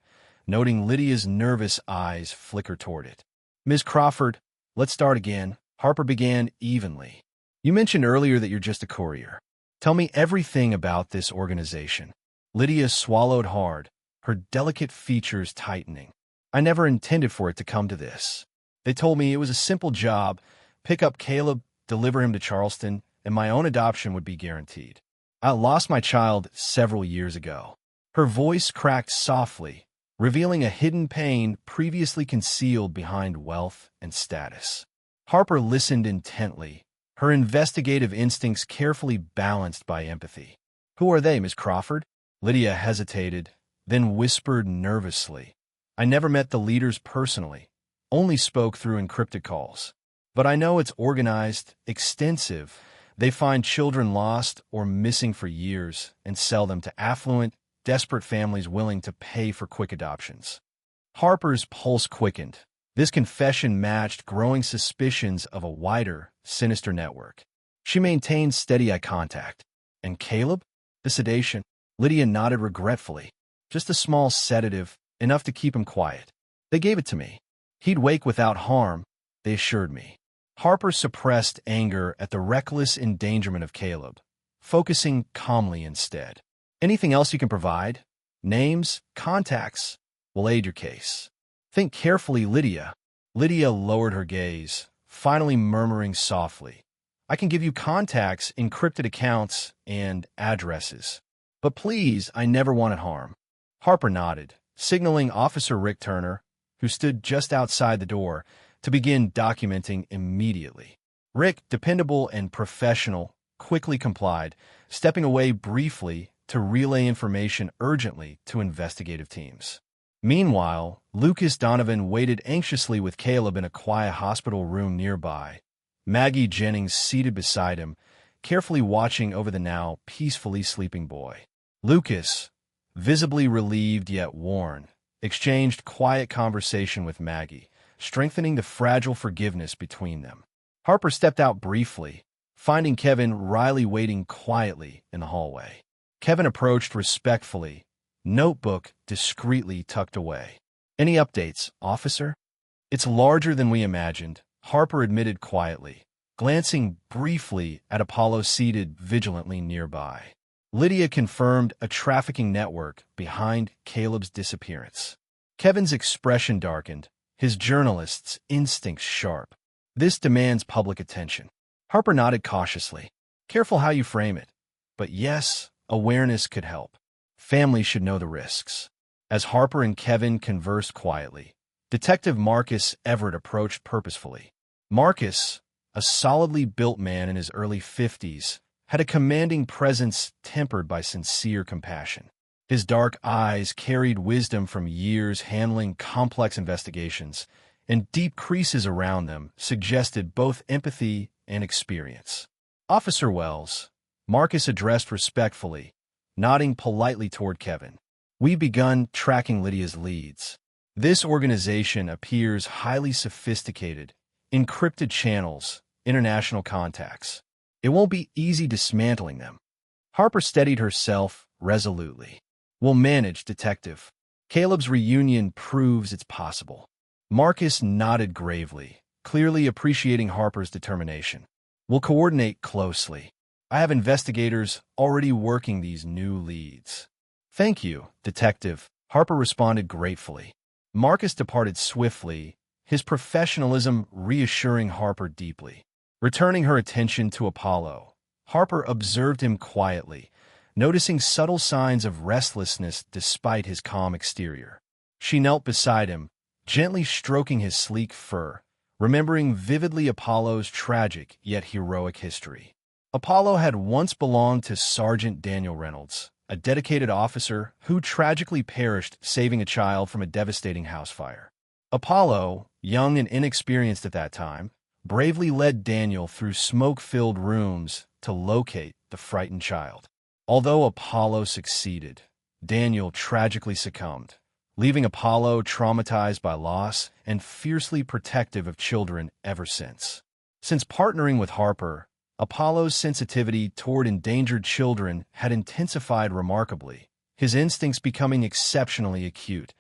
noting Lydia's nervous eyes flicker toward it. "Ms. Crawford, let's start again." Harper began evenly. You mentioned earlier that you're just a courier. Tell me everything about this organization. Lydia swallowed hard, her delicate features tightening. I never intended for it to come to this. They told me it was a simple job: pick up Caleb, deliver him to Charleston, and my own adoption would be guaranteed. I lost my child several years ago. Her voice cracked softly, revealing a hidden pain previously concealed behind wealth and status. Harper listened intently, her investigative instincts carefully balanced by empathy. Who are they, Miss Crawford? Lydia hesitated, then whispered nervously. I never met the leaders personally, only spoke through encrypted calls. But I know it's organized, extensive. They find children lost or missing for years and sell them to affluent, desperate families willing to pay for quick adoptions. Harper's pulse quickened. This confession matched growing suspicions of a wider, sinister network. She maintained steady eye contact. And Caleb? The sedation? Lydia nodded regretfully. Just a small sedative, enough to keep him quiet. They gave it to me. He'd wake without harm, they assured me. Harper suppressed anger at the reckless endangerment of Caleb, focusing calmly instead. Anything else you can provide? Names, contacts, will aid your case. Think carefully, Lydia. Lydia lowered her gaze, finally murmuring softly. I can give you contacts, encrypted accounts, and addresses. But please, I never wanted harm. Harper nodded, signaling Officer Rick Turner, who stood just outside the door, to begin documenting immediately. Rick, dependable and professional, quickly complied, stepping away briefly to relay information urgently to investigative teams. Meanwhile, Lucas Donovan waited anxiously with Caleb in a quiet hospital room nearby, Maggie Jennings seated beside him, carefully watching over the now peacefully sleeping boy. Lucas, visibly relieved yet worn, exchanged quiet conversation with Maggie, strengthening the fragile forgiveness between them. Harper stepped out briefly, finding Kevin Riley waiting quietly in the hallway. Kevin approached respectfully, notebook discreetly tucked away. Any updates, officer? It's larger than we imagined, Harper admitted quietly, glancing briefly at Apollo seated vigilantly nearby. Lydia confirmed a trafficking network behind Caleb's disappearance. Kevin's expression darkened, his journalist's instincts sharp. This demands public attention. Harper nodded cautiously. Careful how you frame it. But yes, awareness could help. Families should know the risks. As Harper and Kevin conversed quietly, Detective Marcus Everett approached purposefully. Marcus, a solidly built man in his early 50s, had a commanding presence tempered by sincere compassion. His dark eyes carried wisdom from years handling complex investigations, and deep creases around them suggested both empathy and experience. Officer Wells, Marcus addressed respectfully, nodding politely toward Kevin. We've begun tracking Lydia's leads. This organization appears highly sophisticated, encrypted channels, international contacts. It won't be easy dismantling them. Harper steadied herself resolutely. We'll manage, Detective. Caleb's reunion proves it's possible. Marcus nodded gravely, clearly appreciating Harper's determination. We'll coordinate closely. I have investigators already working these new leads. Thank you, Detective, Harper responded gratefully. Marcus departed swiftly, his professionalism reassuring Harper deeply. Returning her attention to Apollo, Harper observed him quietly, noticing subtle signs of restlessness despite his calm exterior. She knelt beside him, gently stroking his sleek fur, remembering vividly Apollo's tragic yet heroic history. Apollo had once belonged to Sergeant Daniel Reynolds, a dedicated officer who tragically perished saving a child from a devastating house fire. Apollo, young and inexperienced at that time, bravely led Daniel through smoke-filled rooms to locate the frightened child. Although Apollo succeeded, Daniel tragically succumbed, leaving Apollo traumatized by loss and fiercely protective of children ever since. Since partnering with Harper, Apollo's sensitivity toward endangered children had intensified remarkably, his instincts becoming exceptionally acute,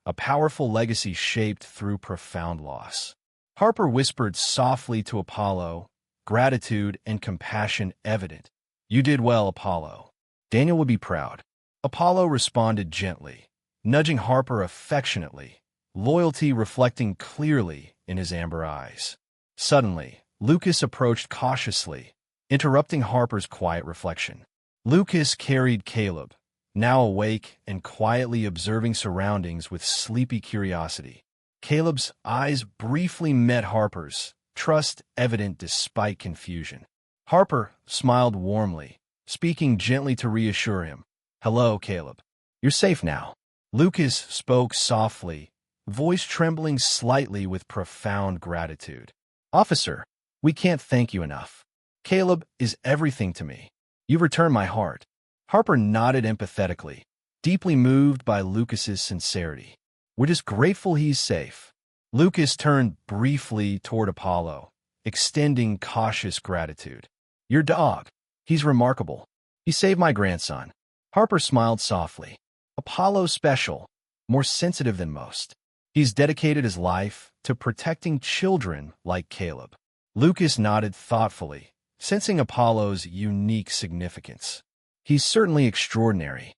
a powerful legacy shaped through profound loss. Harper whispered softly to Apollo, gratitude and compassion evident. You did well, Apollo. Daniel would be proud. Apollo responded gently, nudging Harper affectionately, loyalty reflecting clearly in his amber eyes. Suddenly, Lucas approached cautiously, interrupting Harper's quiet reflection. Lucas carried Caleb, now awake and quietly observing surroundings with sleepy curiosity. Caleb's eyes briefly met Harper's, trust evident despite confusion. Harper smiled warmly, speaking gently to reassure him. Hello, Caleb. You're safe now. Lucas spoke softly, voice trembling slightly with profound gratitude. Officer, we can't thank you enough. Caleb is everything to me. You've returned my heart. Harper nodded empathetically, deeply moved by Lucas's sincerity. We're just grateful he's safe. Lucas turned briefly toward Apollo, extending cautious gratitude. Your dog. He's remarkable. He saved my grandson. Harper smiled softly. Apollo's special, more sensitive than most. He's dedicated his life to protecting children like Caleb. Lucas nodded thoughtfully, sensing Apollo's unique significance. He's certainly extraordinary.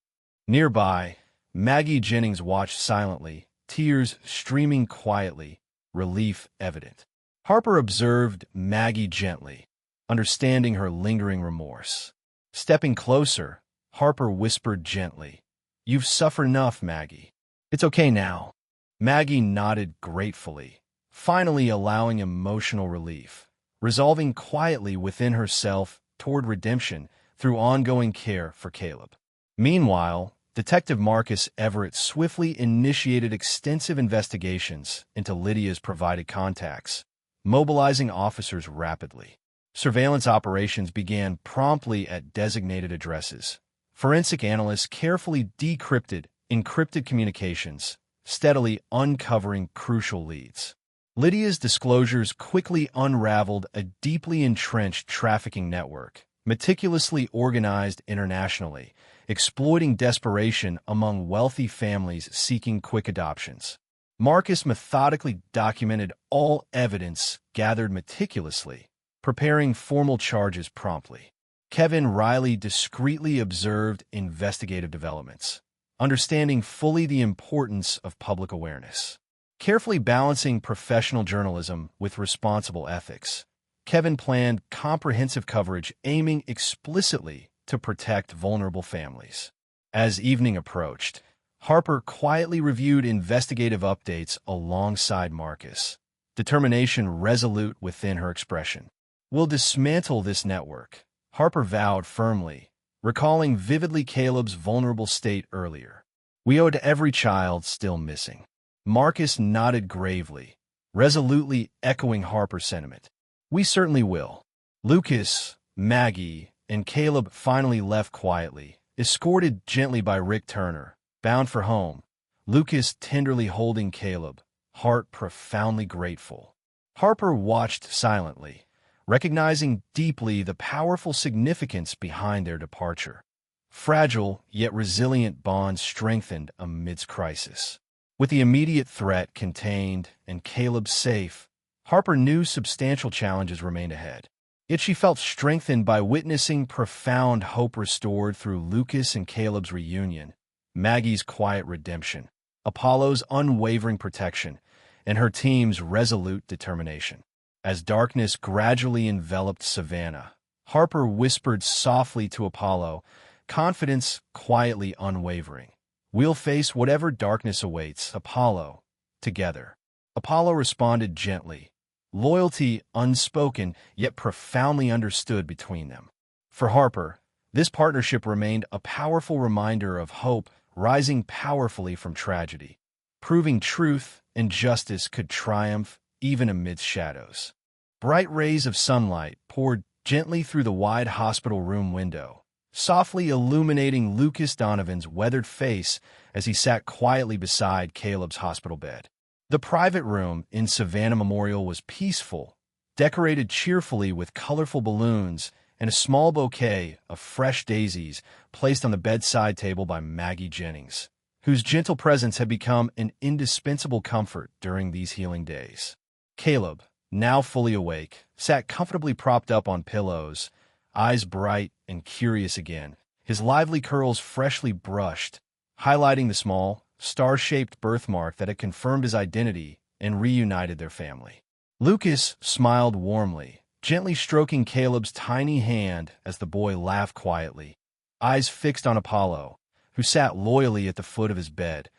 Nearby, Maggie Jennings watched silently, tears streaming quietly, relief evident. Harper observed Maggie gently, understanding her lingering remorse. Stepping closer, Harper whispered gently, You've suffered enough, Maggie. It's okay now. Maggie nodded gratefully, finally allowing emotional relief, resolving quietly within herself toward redemption through ongoing care for Caleb. Meanwhile, Detective Marcus Everett swiftly initiated extensive investigations into Lydia's provided contacts, mobilizing officers rapidly. Surveillance operations began promptly at designated addresses. Forensic analysts carefully decrypted encrypted communications, steadily uncovering crucial leads. Lydia's disclosures quickly unraveled a deeply entrenched trafficking network, meticulously organized internationally, exploiting desperation among wealthy families seeking quick adoptions. Marcus methodically documented all evidence gathered meticulously, preparing formal charges promptly. Kevin Riley discreetly observed investigative developments, understanding fully the importance of public awareness. Carefully balancing professional journalism with responsible ethics, Kevin planned comprehensive coverage aiming explicitly to protect vulnerable families. As evening approached, Harper quietly reviewed investigative updates alongside Marcus, determination resolute within her expression. We'll dismantle this network, Harper vowed firmly, recalling vividly Caleb's vulnerable state earlier. We owe it to every child still missing. Marcus nodded gravely, resolutely echoing Harper's sentiment. We certainly will. Lucas, Maggie, and Caleb finally left quietly, escorted gently by Rick Turner, bound for home, Lucas tenderly holding Caleb, heart profoundly grateful. Harper watched silently, recognizing deeply the powerful significance behind their departure. Fragile yet resilient bonds strengthened amidst crisis. With the immediate threat contained and Caleb safe, Harper knew substantial challenges remained ahead. Yet she felt strengthened by witnessing profound hope restored through Lucas and Caleb's reunion, Maggie's quiet redemption, Apollo's unwavering protection, and her team's resolute determination. As darkness gradually enveloped Savannah, Harper whispered softly to Apollo, confidence quietly unwavering. We'll face whatever darkness awaits, Apollo, together. Apollo responded gently, loyalty unspoken yet profoundly understood between them. For Harper, this partnership remained a powerful reminder of hope rising powerfully from tragedy, proving truth and justice could triumph even amidst shadows. Bright rays of sunlight poured gently through the wide hospital room window, softly illuminating Lucas Donovan's weathered face as he sat quietly beside Caleb's hospital bed. The private room in Savannah Memorial was peaceful, decorated cheerfully with colorful balloons and a small bouquet of fresh daisies placed on the bedside table by Maggie Jennings, whose gentle presence had become an indispensable comfort during these healing days. Caleb, now fully awake, sat comfortably propped up on pillows, eyes bright and curious again, his lively curls freshly brushed, highlighting the small, star-shaped birthmark that had confirmed his identity and reunited their family. Lucas smiled warmly, gently stroking Caleb's tiny hand as the boy laughed quietly, eyes fixed on Apollo, who sat loyally at the foot of his bed,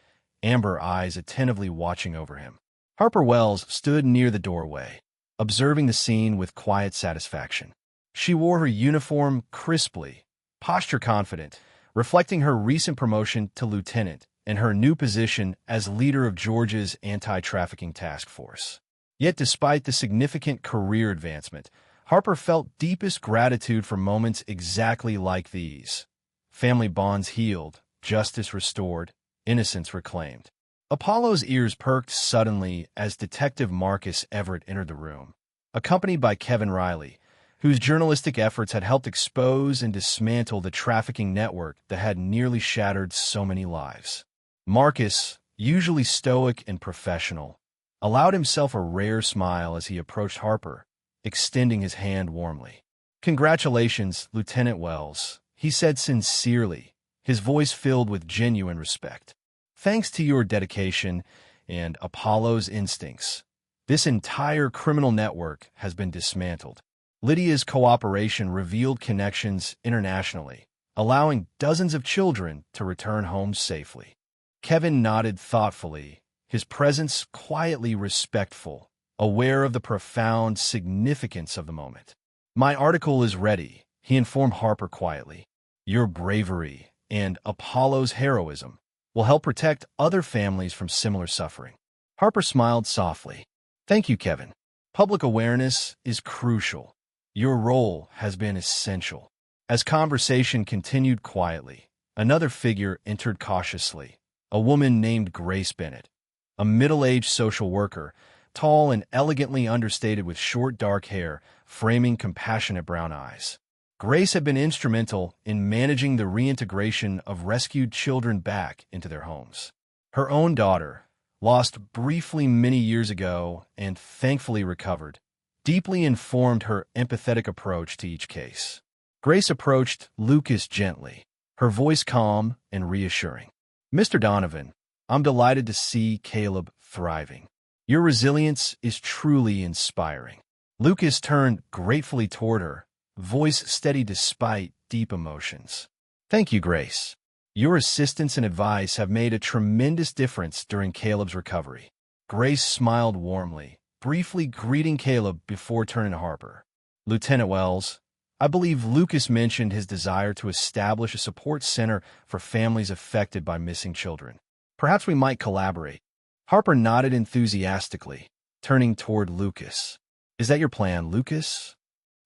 amber eyes attentively watching over him. Harper Wells stood near the doorway, observing the scene with quiet satisfaction. She wore her uniform crisply, posture confident, reflecting her recent promotion to lieutenant and her new position as leader of Georgia's anti-trafficking task force. Yet despite the significant career advancement, Harper felt deepest gratitude for moments exactly like these. Family bonds healed, justice restored, innocence reclaimed. Apollo's ears perked suddenly as Detective Marcus Everett entered the room, accompanied by Kevin Riley, whose journalistic efforts had helped expose and dismantle the trafficking network that had nearly shattered so many lives. Marcus, usually stoic and professional, allowed himself a rare smile as he approached Harper, extending his hand warmly. "Congratulations, Lieutenant Wells," he said sincerely, his voice filled with genuine respect. "Thanks to your dedication and Apollo's instincts, this entire criminal network has been dismantled." Lydia's cooperation revealed connections internationally, allowing dozens of children to return home safely. Kevin nodded thoughtfully, his presence quietly respectful, aware of the profound significance of the moment. "My article is ready," he informed Harper quietly. "Your bravery and Apollo's heroism will help protect other families from similar suffering." Harper smiled softly. "Thank you, Kevin. Public awareness is crucial. Your role has been essential." As conversation continued quietly, another figure entered cautiously, a woman named Grace Bennett, a middle-aged social worker, tall and elegantly understated with short dark hair, framing compassionate brown eyes. Grace had been instrumental in managing the reintegration of rescued children back into their homes. Her own daughter, lost briefly many years ago and thankfully recovered, deeply informed her empathetic approach to each case. Grace approached Lucas gently, her voice calm and reassuring. "Mr. Donovan, I'm delighted to see Caleb thriving. Your resilience is truly inspiring." Lucas turned gratefully toward her, voice steady despite deep emotions. "Thank you, Grace. Your assistance and advice have made a tremendous difference during Caleb's recovery." Grace smiled warmly, briefly greeting Caleb before turning to Harper. "Lieutenant Wells, I believe Lucas mentioned his desire to establish a support center for families affected by missing children. Perhaps we might collaborate." Harper nodded enthusiastically, turning toward Lucas. "Is that your plan, Lucas?"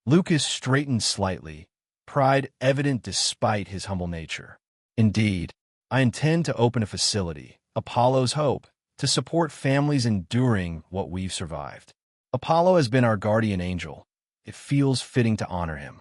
Lucas straightened slightly, pride evident despite his humble nature. "Indeed, I intend to open a facility, Apollo's Hope, to support families enduring what we've survived. Apollo has been our guardian angel. It feels fitting to honor him."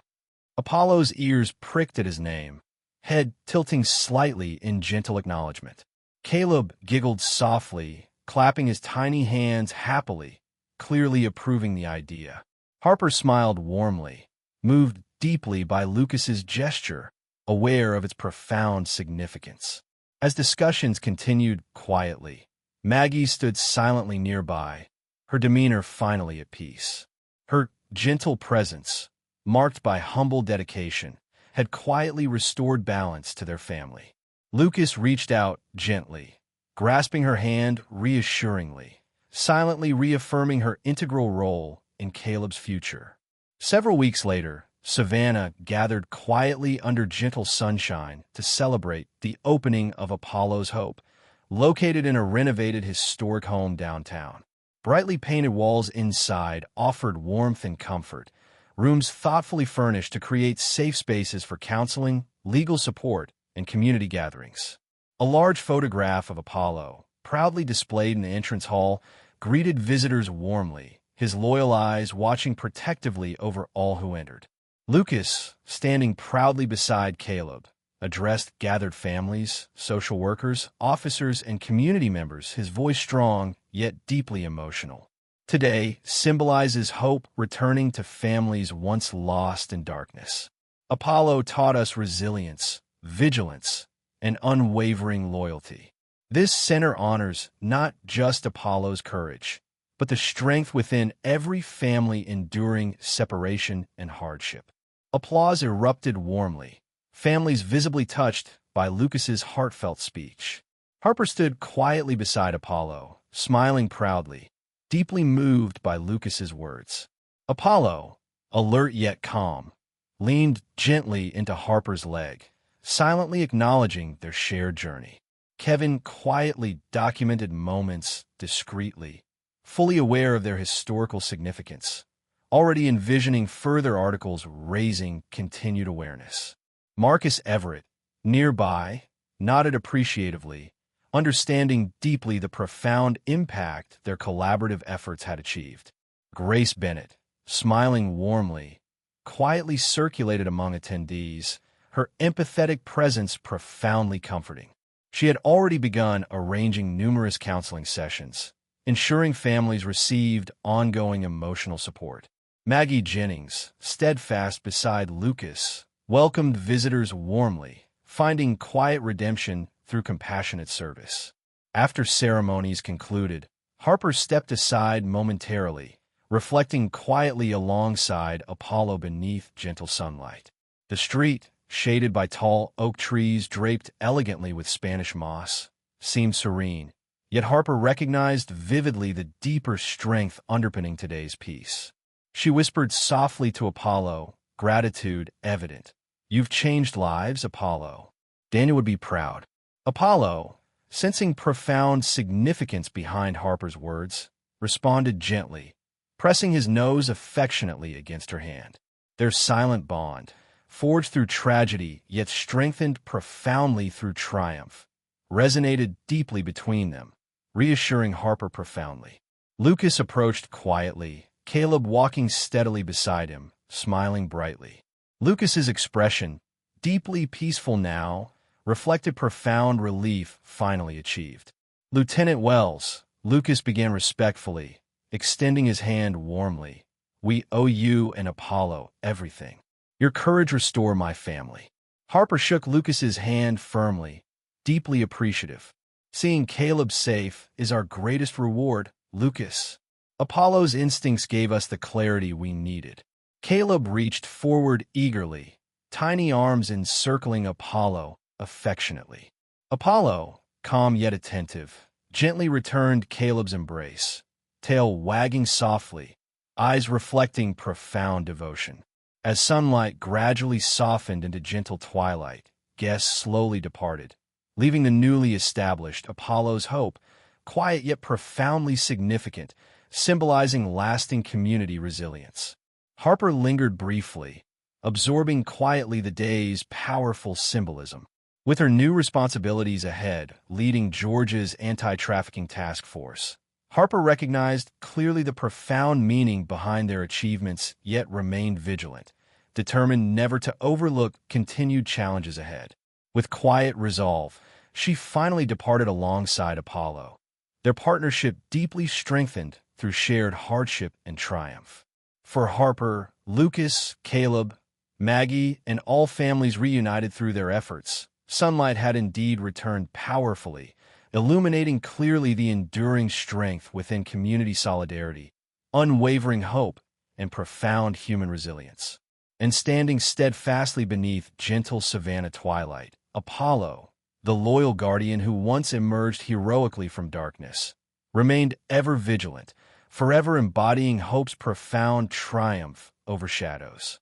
Apollo's ears pricked at his name, head tilting slightly in gentle acknowledgement. Caleb giggled softly, clapping his tiny hands happily, clearly approving the idea. Harper smiled warmly, moved deeply by Lucas's gesture, aware of its profound significance. As discussions continued quietly, Maggie stood silently nearby, her demeanor finally at peace. Her gentle presence, marked by humble dedication, had quietly restored balance to their family. Lucas reached out gently, grasping her hand reassuringly, silently reaffirming her integral role in Caleb's future. Several weeks later, Savannah gathered quietly under gentle sunshine to celebrate the opening of Apollo's Hope, located in a renovated historic home downtown. Brightly painted walls inside offered warmth and comfort, rooms thoughtfully furnished to create safe spaces for counseling, legal support, and community gatherings. A large photograph of Apollo, proudly displayed in the entrance hall, greeted visitors warmly, his loyal eyes watching protectively over all who entered. Lucas, standing proudly beside Caleb, addressed gathered families, social workers, officers, and community members, his voice strong, yet deeply emotional. today symbolizes hope returning to families once lost in darkness. Apollo taught us resilience, vigilance, and unwavering loyalty. This center honors not just Apollo's courage, but the strength within every family enduring separation and hardship. Applause erupted warmly, families visibly touched by Lucas's heartfelt speech. Harper stood quietly beside Apollo, smiling proudly, deeply moved by Lucas's words. Apollo, alert yet calm, leaned gently into Harper's leg, silently acknowledging their shared journey. Kevin quietly documented moments discreetly, fully aware of their historical significance, already envisioning further articles raising continued awareness. Marcus Everett, nearby, nodded appreciatively, understanding deeply the profound impact their collaborative efforts had achieved. Grace Bennett, smiling warmly, quietly circulated among attendees, her empathetic presence profoundly comforting. She had already begun arranging numerous counseling sessions, ensuring families received ongoing emotional support. Maggie Jennings, steadfast beside Lucas, welcomed visitors warmly, finding quiet redemption through compassionate service. After ceremonies concluded, Harper stepped aside momentarily, reflecting quietly alongside Apollo beneath gentle sunlight. The street, shaded by tall oak trees draped elegantly with Spanish moss, seemed serene, yet Harper recognized vividly the deeper strength underpinning today's peace. She whispered softly to Apollo, gratitude evident. "You've changed lives, Apollo. Daniel would be proud." Apollo, sensing profound significance behind Harper's words, responded gently, pressing his nose affectionately against her hand. Their silent bond, forged through tragedy yet strengthened profoundly through triumph, resonated deeply between them, reassuring Harper profoundly. Lucas approached quietly, Caleb walking steadily beside him, smiling brightly. Lucas's expression, deeply peaceful now, reflected profound relief finally achieved. "Lieutenant Wells," Lucas began respectfully, extending his hand warmly. "We owe you and Apollo everything. Your courage restored my family." Harper shook Lucas's hand firmly, deeply appreciative. "Seeing Caleb safe is our greatest reward, Lucas." Apollo's instincts gave us the clarity we needed. Caleb reached forward eagerly, tiny arms encircling Apollo affectionately. Apollo, calm yet attentive, gently returned Caleb's embrace, tail wagging softly, eyes reflecting profound devotion. As sunlight gradually softened into gentle twilight, guests slowly departed, leaving the newly established Apollo's hope, quiet yet profoundly significant, symbolizing lasting community resilience. Harper lingered briefly, absorbing quietly the day's powerful symbolism. With her new responsibilities ahead, leading Georgia's anti-trafficking task force, Harper recognized clearly the profound meaning behind their achievements, yet remained vigilant, determined never to overlook continued challenges ahead. With quiet resolve, she finally departed alongside Apollo, their partnership deeply strengthened through shared hardship and triumph. For Harper, Lucas, Caleb, Maggie, and all families reunited through their efforts, sunlight had indeed returned powerfully, illuminating clearly the enduring strength within community solidarity, unwavering hope, and profound human resilience. And standing steadfastly beneath gentle Savannah twilight, Apollo, the loyal guardian who once emerged heroically from darkness, remained ever vigilant, forever embodying hope's profound triumph over shadows.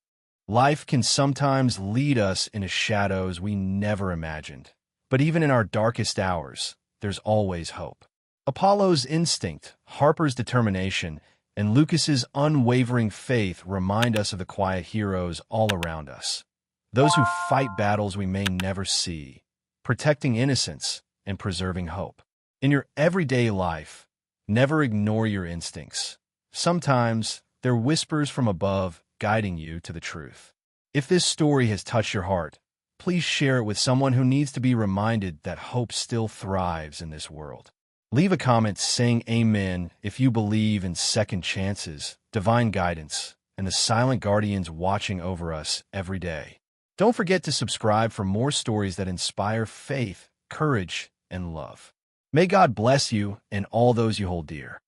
Life can sometimes lead us into shadows we never imagined, but even in our darkest hours, there's always hope. Apollo's instinct, Harper's determination, and Lucas's unwavering faith remind us of the quiet heroes all around us, those who fight battles we may never see, protecting innocence and preserving hope. In your everyday life, never ignore your instincts. Sometimes they're whispers from above guiding you to the truth. If this story has touched your heart, please share it with someone who needs to be reminded that hope still thrives in this world. Leave a comment saying amen if you believe in second chances, divine guidance, and the silent guardians watching over us every day. Don't forget to subscribe for more stories that inspire faith, courage, and love. May God bless you and all those you hold dear.